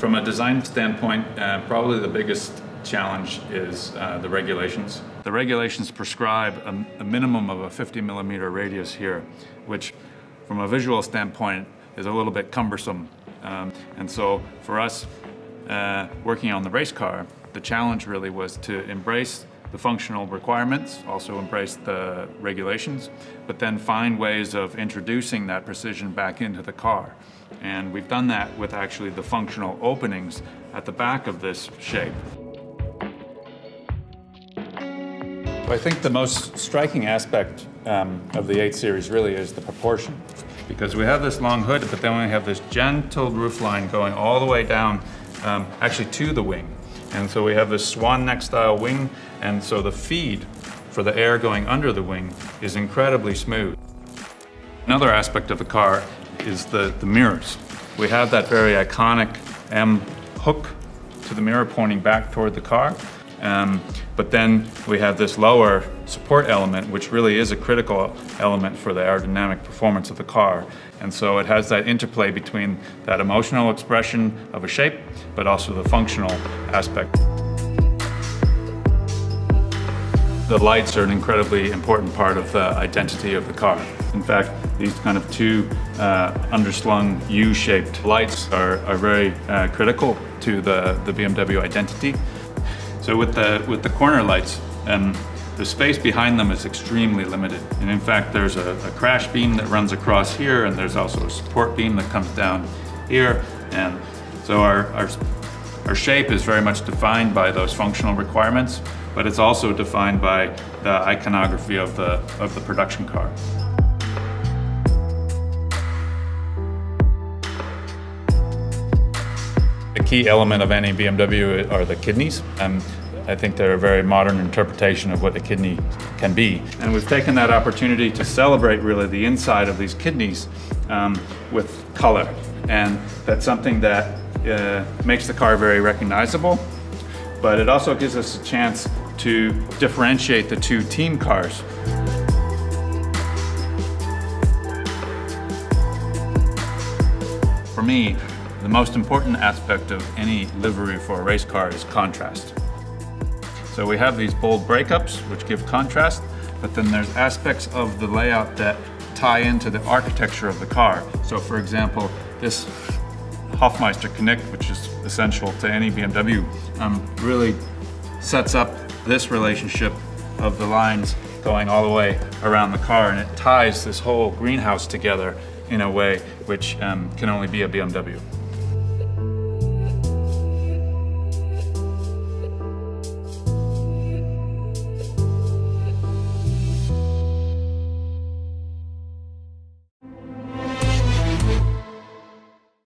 From a design standpoint, probably the biggest challenge is the regulations. The regulations prescribe a minimum of a 50mm radius here, which from a visual standpoint is a little bit cumbersome. And so for us, working on the race car, the challenge really was to embrace the functional requirements, also embrace the regulations, but then find ways of introducing that precision back into the car. And we've done that with actually the functional openings at the back of this shape. I think the most striking aspect of the 8 Series really is the proportion. Because we have this long hood, but then we have this gentle roofline going all the way down actually to the wing. And so we have this swan neck style wing, and so the feed for the air going under the wing is incredibly smooth. Another aspect of the car is the mirrors. We have that very iconic M hook to the mirror pointing back toward the car. But then we have this lower support element, which really is a critical element for the aerodynamic performance of the car. And so it has that interplay between that emotional expression of a shape, but also the functional aspect. The lights are an incredibly important part of the identity of the car. In fact, these kind of two underslung U-shaped lights are very critical to the BMW identity. So with the corner lights, the space behind them is extremely limited. And in fact, there's a crash beam that runs across here, and there's also a support beam that comes down here. And so our shape is very much defined by those functional requirements, but it's also defined by the iconography of the production car. The key element of any BMW are the kidneys. I think they're a very modern interpretation of what a kidney can be. And we've taken that opportunity to celebrate really the inside of these kidneys with color. And that's something that makes the car very recognizable, but it also gives us a chance to differentiate the two team cars. For me, the most important aspect of any livery for a race car is contrast. So we have these bold breakups, which give contrast, but then there's aspects of the layout that tie into the architecture of the car. So for example, this Hofmeister Knick, which is essential to any BMW, really sets up this relationship of the lines going all the way around the car, and it ties this whole greenhouse together in a way which can only be a BMW.